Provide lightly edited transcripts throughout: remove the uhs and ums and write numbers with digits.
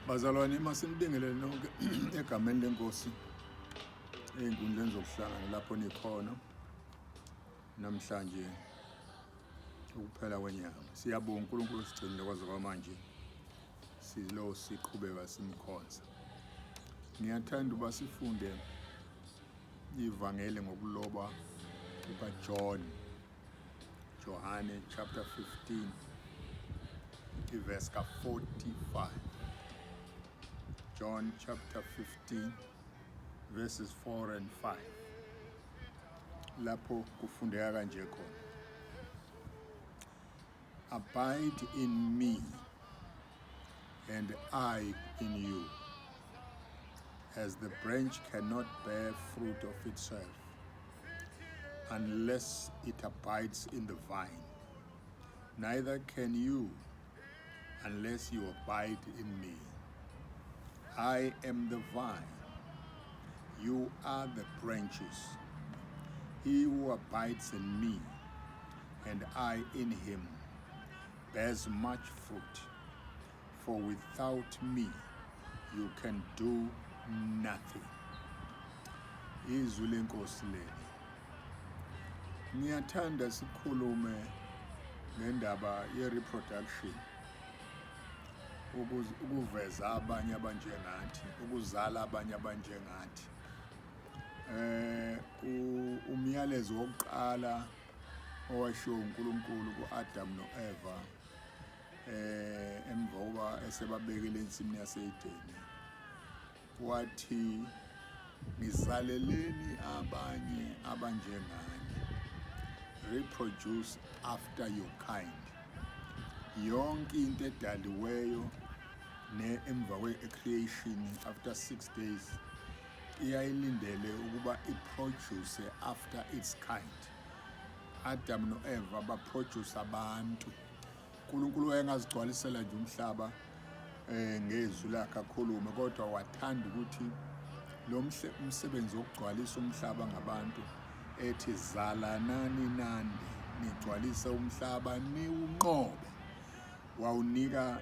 Bazalwane masinibingelele nonke egameni lenkosi einkundleni zokuhlangana lapho nikhona namhlanje ukuphela kwenyanga. Siyabonga uNkulunkulu sigcinile kwaze kwamanje silo siqhubeka simkhonza. Ngiyathanda uba sifunde ivangeli ngokuloba Johane chapter 15 verse 45. John chapter 15 verses 4 and 5. Lapho kufundeka kanje khona. Abide in me and I in you, as the branch cannot bear fruit of itself unless it abides in the vine. Neither can you unless you abide in me. I am the vine, you are the branches. He who abides in me and I in him bears much fruit, for without me you can do nothing. Izwi lenkosi leli. Ngiyathanda sikhulume ngendaba ye-reproduction, ukuveza abanye abanjengathi, ukuzala abanye abanjengathi. Umyalezo wokuqala owashiwo uNkulunkulu ku-Adam no-Eva emva kokuba esebabekele ensimini yase-Edeni, wathi ngizaleleni abanye abanjengani, reproduce after your kind. Yonke into edaliweyo emva kwe-creation after 6 days iyayilindele ukuba iproduce after its kind. Adam no-Eva baproduce abantu. uNkulunkulu wayengazigcwalisela nje umhlaba ngezwi lakhe akhulume, kodwa wathanda ukuthi lo umsebenzi wokugcwalisa umhlaba ngabantu ethi zalanani nande nigcwalise umhlaba niwunqobe, wawunika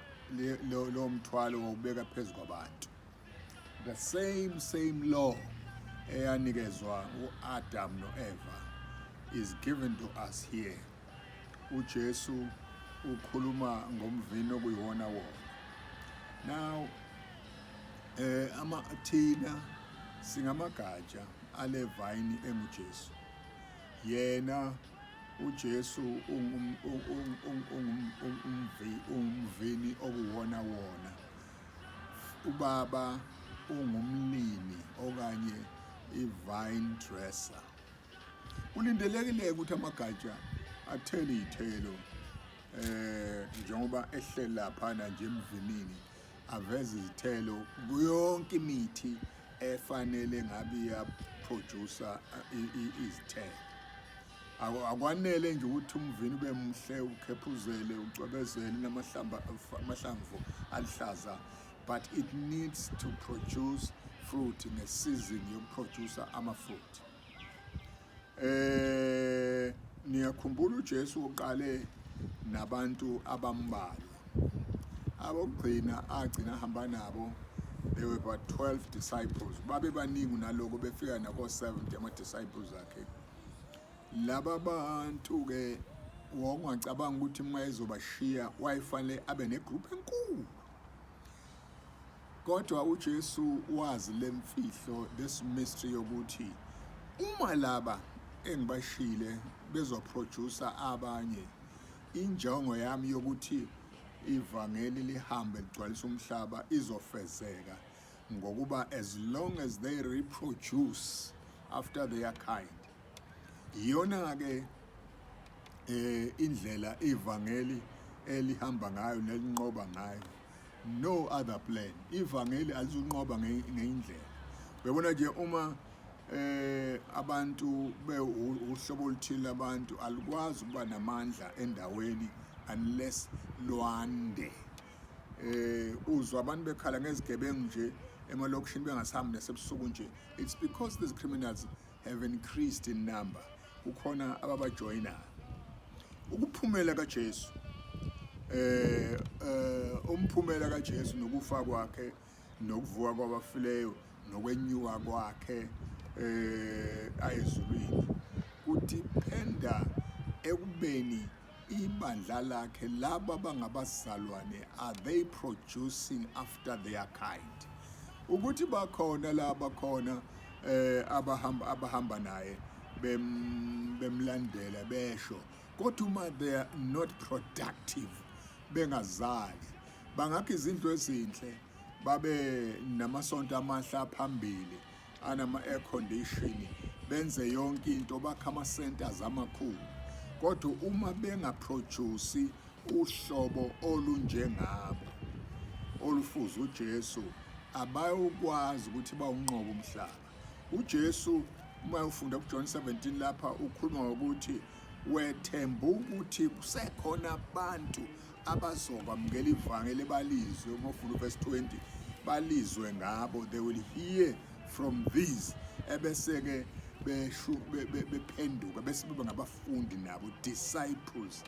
lo mthwalo wawubeka phezu kwabantu. The same law eyanikezwa u-Adam no-Eva is given to us here. uJesu ukhuluma ngomvini okuyiwona wona. Now thina singamagatsha ale vayini enguJesu. Yena uJesu umvini okuwona wona. Ubaba ungumlimi okanye i-vine dresser. Kulindelekile ukuthi amagatsha athele izithelo njengoba ehleli lapha nje emvinini aveze izithelo kuyonke imithi efanele ngabe iyaproducer izithelo. Akwanele nje ukuthi umvini ube mhle ukhephuzele ucwebezele namahlamvu alihlaza, but it needs to produce fruit in a season yokuproducer ama-fruit. Niyakhumbula uJesu uqale nabantu abambalwa, abokugcina agcina ahamba nabo. There were about 12 disciples. Babe baningi naloko befika nako-70 ama-disciples akhe. Laba bantu ke wawungacabanga ukuthi uma ezobashiya wayefanele abe negroup enkulu, kodwa uJesu wazi lemfihlo, this mystery yokuthi uma laba engibashile bezoproducer abanye, injongo yami yokuthi ivangeli lihambe ligcwalisa umhlaba izofezeka ngokuba as long as they reproduce after their kind. Iyona ke indlela ivangeli elihamba ngayo nelinqoba ngayo. No other plan. Ivangeli alizunqoba ngeindlela. Bebona nje uma abantu uhlobo oluthile abantu alikwazi ukuba namandla endaweni unless lwande. Uzwa abantu bekhala ngezigebengu nje emalokishini bengasahambi nasebusuku nje. It's because these criminals have increased in number. Ukhona ababajoyina. Ukuphumela kaJesu umphumela kaJesu nokufa kwakhe nokuvuka kwabafileyo nokwenyuka kwakhe ayezulwini kudiphenda ekubeni ibandla lakhe laba bangabazalwane are they producing after their kind, ukuthi bakhona laba khona abahamba naye bemlandela besho kodwa uma they are not productive bengazali bangakho izindlu ezinhle babe namasonto amahle aphambili anama air condition benze yonke into bakha ama centers amakhulu kodwa uma bengaproduce uhlobo olunjengabo olufuza uJesu abayokwazi ukuthi bawunqoba umhlaba. uJesu uma ufunda kuJohn 17 lapha ukhuluma ngokuthi wethemba ukuthi kusekhona abantu abazokwamukela ivangeli balizwe uma ufunda verse 20 balizwe ngabo they will hear from these ebese-ke bephenduka bese beba ngabafundi nabo disciples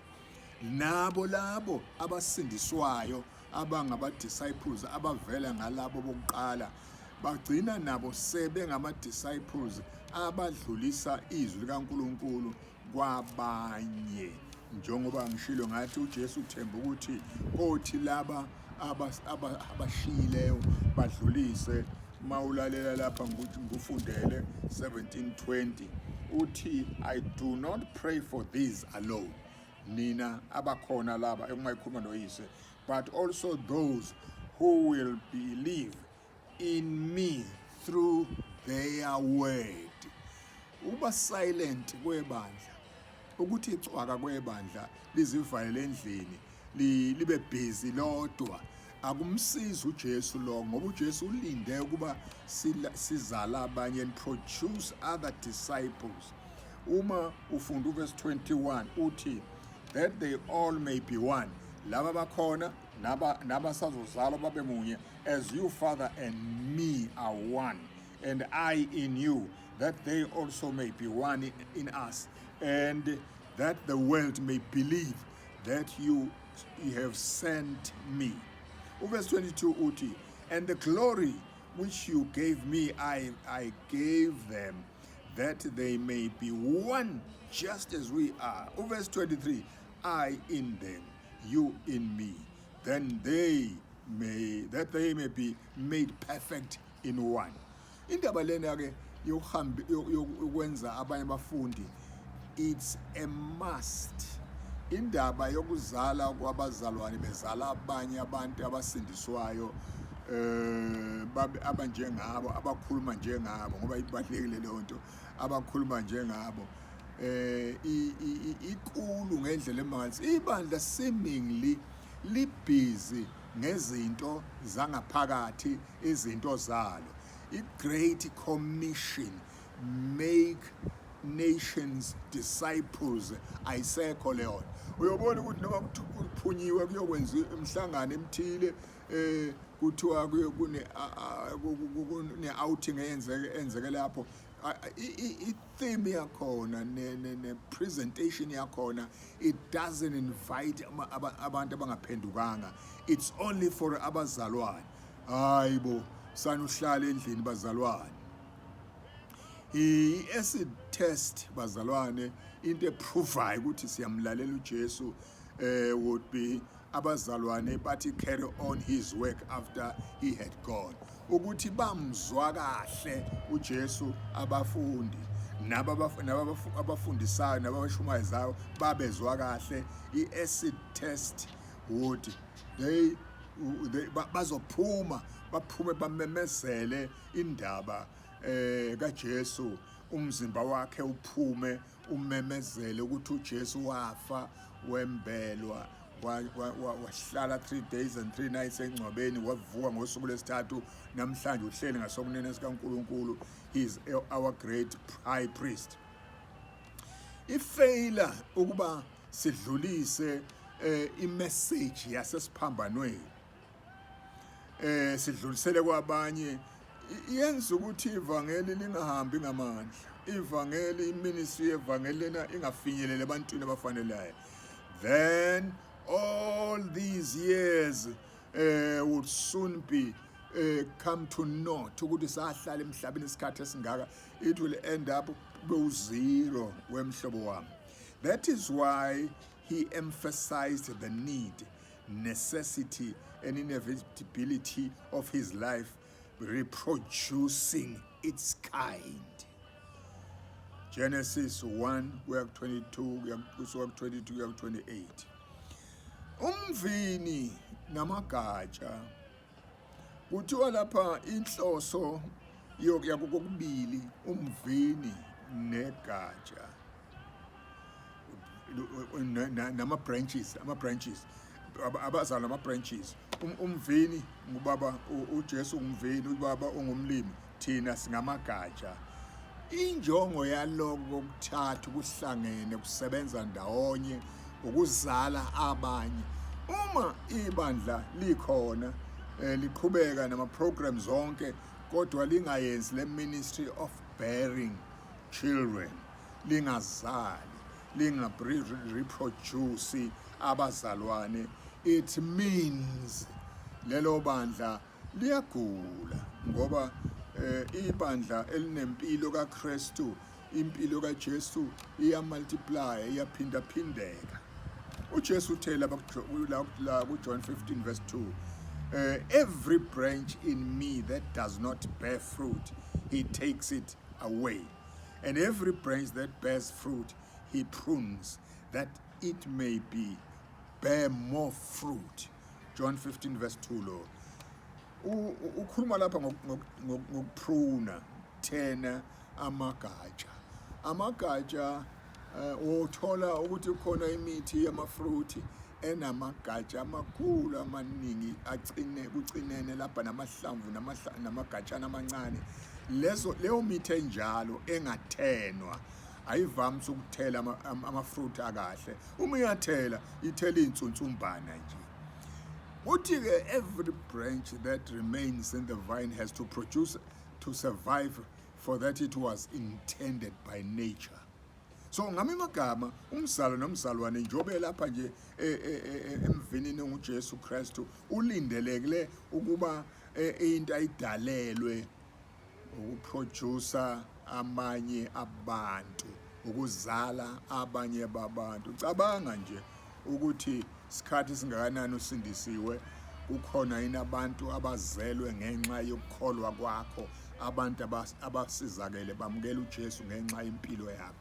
nabo labo abasindiswayo abangaba-disciples abavela ngalabo bokuqala bagcina nabo sebengama-disciples abadlulisa izwi likaNkulunkulu kwabanye njengoba ngishilo ngathi uJesu uthemba ukuthi kothi laba abashiyileyo badlulise mawulalela lapha ngufundele 17:20 uthi I do not pray for these alone nina abakhona laba ekumayikhuluma noyise but also those who will believe in me through their word. Uba silent kwebandla ukuthi icwaka kwebandla lizivalele endlini libe busy lodwa akumsiza uJesu lo ngoba uJesu ulinde ukuba sizala abanye and produce other disciples. Uma ufunda uverse 21 uthi that they all may be one laba bakhona nabasazozalwa babe munye as you Father and me are one and I in you that they also may be one in us and that the world may believe that you have sent me. Verse 22 uthi and the glory which you gave me I gave them that they may be one just as we are. Verse 23 I in them you in me then they may be made perfect in one. Indaba lena ke yokwenza abanye abafundi it's a must. Indaba yokuzala kwabazalwane bezala abanye abantu abasindiswayo abanjengabo abakhuluma njengabo ngoba ibalekile leyo nto abakhuluma njengabo ikulu ngendlela emanzi ibandla seemingly libhizi ngezinto zangaphakathi izinto zalo i-Great Commission make nations disciples ayisekho leyo uyobona ukuthi noma kuphunyiwe kuyokwenza imhlangano emthile kuthiwa kune outing enzeke lapho i-theme yakhona ne-presentation yakhona it doesn't invite abantu abangaphendukanga it's only for abazalwane hayibo sanuhlala endlini bazalwane i-acid test bazalwane into eprovayo ukuthi siyamlalela uJesu would be abazalwane bathi carry on his work after he had gone ukuthi bamzwa kahle uJesu abafundi abafundisayo nabashumayezayo babezwa kahle i-acid test would they bazophuma baphume bamemezele indaba kaJesu umzimba wakhe uphume umemezele ukuthi uJesu wafa wembelwa wahlala 3 days and 3 nights engcwabeni wavuka ngosuku lwesithathu namhlanje uhleli ngasokunene sikaNkulunkulu he is our great high priest. Ifeyila ukuba sidlulise imessage yasesiphambanweni sidlulisele kwabanye yenza ukuthi ivangeli lingahambi ngamandla ivangeli iministry yevangeli lena ingafinyelele ebantwini abafaneleyo then all these years would soon be come to naught. Ukuthi sahlala emhlabeni isikhathi esingaka, it will end up zero wemhlobo wami. That is why he emphasized the need, necessity, and inevitability of his life reproducing its kind. Genesis 1, we have 22, we have 22, we have 28. Umvini namagatsha kuthiwa lapha inhloso yokubili umvini negatsha nama-branches abazala ama-branches. Umvini ngubaba uJesu, umvini ubaba ungumlimi, thina singamagatsha. Injongo yaloko kokuthatha ukuhlangene kusebenza ndawonye ukuzala abanye. Uma ibandla likhona liqhubeka nama-programs zonke kodwa lingayenzi le ministry of bearing children, lingazali, linga-reproduce abazalwane, it means lelo bandla liyagula, ngoba ibandla elinempilo kaKristu, impilo kaJesu iyamultiply, iyaphindaphindeka. uJesu uthela la ku-John 15 verse 2, every branch in me that does not bear fruit, he takes it away. And every branch that bears fruit, he prunes, that it may bear more fruit. John 15 verse 2 lo. Ukhuluma lapha ngokupruna, thena amagatsha. Amagatsha uthola ukuthi khona imithi yamafruthi enamagatsha amakhulu amaningi kucinene lapha namahlamvu namagatshana amancane. Leyo mithi enjalo engathenwa ayivamise ukuthela amafruthi akahle. Uma iyathela ithela insuntsumbana nje. Uthi-ke every branch that remains in the vine has to produce to survive, for that it was intended by nature. So ngami magama umzalo nomzalwane njobe lapha nje emvinini nguJesu Kristu ulindelekile ukuba into ayidalelwe ukuproducer amanye abantu, ukuzala abanye babantu. Cabanga nje ukuthi isikhathi singakanani usindisiwe, kukhona yini abantu abazelwe ngenxa yokukholwa kwakho, abantu abasizakele bamukela uJesu ngenxa yempilo yakho.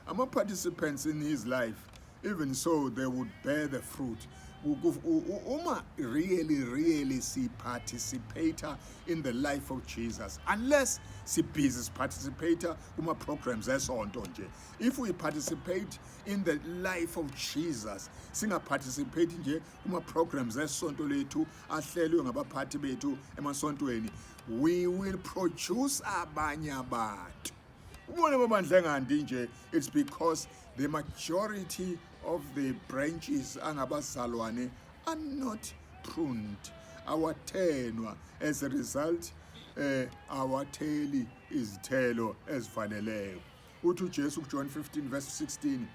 Ama-participants in his life, even so they would bear the fruit. Uma really si-participator in the life of Jesus, unless si-busy participator kuma-programs esonto nje. If we participate in the life of Jesus, singa-participate nje kuma-programs esonto lethu ahlelwe ngabaphathi bethu emasontweni, we will produce abanye abantu. It's because the majority of the branches angabazalwane are not pruned. Our tenwa, as a result, our tail is telo as vaneleyo. Uthi Jesu John 15 verse 16,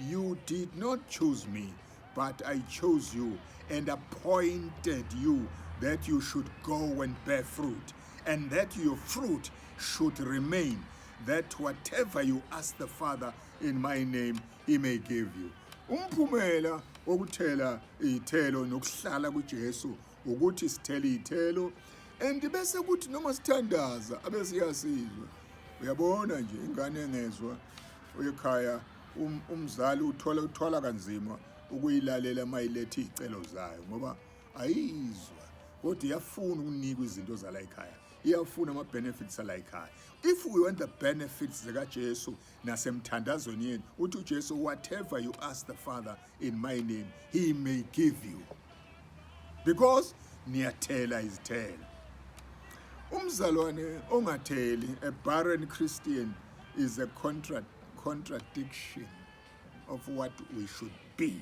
you did not choose me, but I chose you and appointed you that you should go and bear fruit, and that your fruit should remain, that whatever you ask the Father in my name, he may give you. Umphumela wokuthela ithelo nokuhlala kuJesu ukuthi sithele ithelo, and bese kuthi noma sithandaza abesiyasizwa. Uyabona nje ingane engezwa ekhaya umzali uthwala kanzima ukuyilalela mayilethe izicelo zayo ngoba ayizwa, kodwa iyafuna ukunikwa izinto zala ekhaya, iyafuna ama-benefits ala ekhaya. If we want the benefits zikaJesu nasemthandazweni yenu, uthi uJesu, whatever you ask the Father in my name, he may give you, because niyathela izithelo. Umzalwane ongatheli, a barren Christian, is a contradiction of what we should be.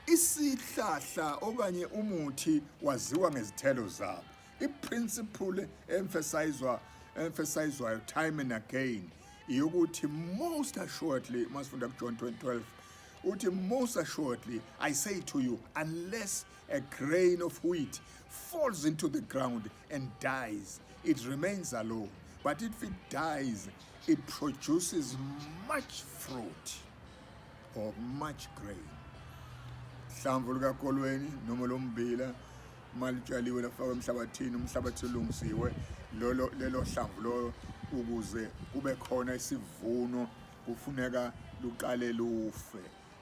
Isihlahla okanye umuthi waziwa ngezithelo zabo. I-principle emphasizwayo time and again yokuthi most assuredly, masifunda kuJohn 12, uthi most assuredly I say to you, unless a grain of wheat falls into the ground and dies, it remains alone. But if it dies, it produces much fruit or much grain. Hlamvu likakolweni noma lombila malitshaliwe lafakwa emhlabathini, umhlabathi ulungisiwe, lelo hlamvu lo ukuze kube khona isivuno kufuneka luqale lufe.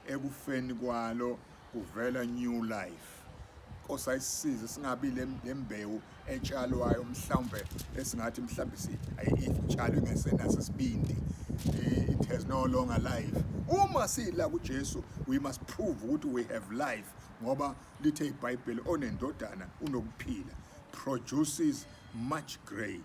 Ekufeni kwalo kuvela new life. Nkosi ayisize singabi lembewu etshalwayo mhlawumbe esingathi mhlawumbe itshalwe ngesenaso sibindi, it has no longer life. Uma sila kuJesu we must prove ukuthi we have life, ngoba lithe iBhayibheli onendodana unokuphila, produces much grain.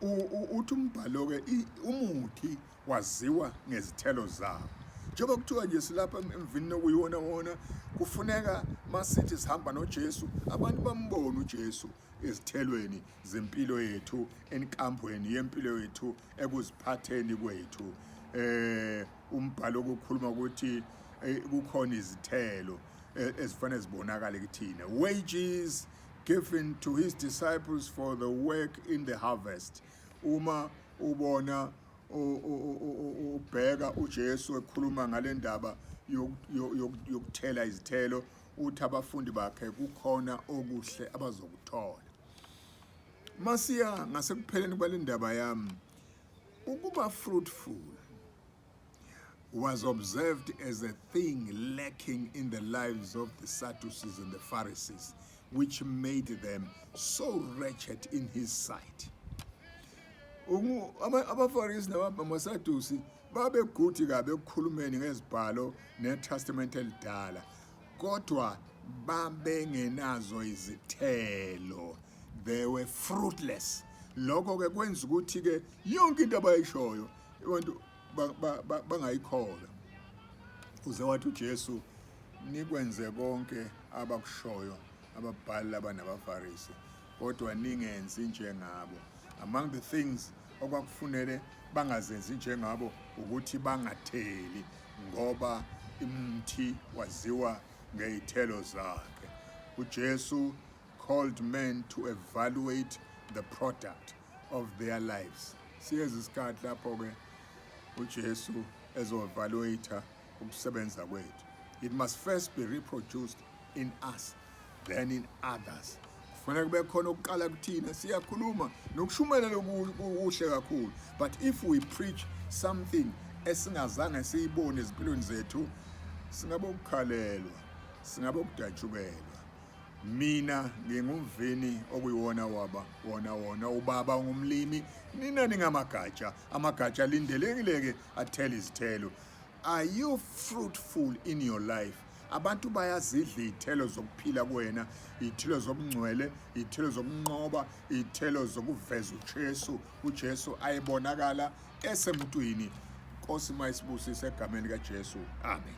Uthi umbhalo ke umuthi waziwa ngezithelo zawo. Njengoba kuthiwa nje silapha emvini nokuyiwona wona, kufuneka masithi sihamba noJesu abantu bambone uJesu ezithelweni zempilo yethu, enkampweni yempilo yethu, ekuziphatheni kwethu. Umbhalo ukukhuluma ukuthi kukhona izithelo ezifanele zibonakale kuthina. Wages given to his disciples for the work in the harvest. Uma ubona ubheka uJesu ekhuluma ngale ndaba yokuthela izithelo, uthi abafundi bakhe kukhona okuhle abazokuthola. Masiya ngasekupheleni kwale ndaba yami, ukuba fruitful was observed as a thing lacking in the lives of the Sadducees and the Pharisees, which made them so wretched in his sight. AbaFarisi namaSadusi babeguthi kabe ekukhulumeni ngezibhalo neTestament elidala, kodwa babengenazo izithelo. They were fruitless. Lokho ke kwenza ukuthi ke yonke into abayishoyo abantu bangayikholwa. Uze wathi uJesu nikwenze konke abakushoyo ababhali laba nabaFarisi, kodwa ningenzi njengabo. Among the things okwakufunele bangazenzi njengabo ukuthi bangatheli, ngoba imthi waziwa ngezithelo zakhe. uJesu called men to evaluate the product of their lives. Siyeza isikhathi lapho ke uJesu ezo-evaluate ukusebenza kwethu. It must first be reproduced in us, then in others. Kufanele kube khona ukuqala kuthina, siyakhuluma nokushumela lokuhle kakhulu, but if we preach something esingazange siyibone ezimpilweni zethu, singabe ukukhalelwa, singabe ukudatshukelwa. Mina ngingumvini okuyiwona wona ubaba ngumlimi, nina ningamagatsha, amagatsha alindelekile athela izithelo. Are you fruitful in your life? Abantu bayazidla izithelo zokuphila kwena, izithelo zobungcwele, izithelo zokunqoba, izithelo zokuveza uJesu ayibonakala esemntwini. Nkosi mayisibusise egameni kaJesu. Amen.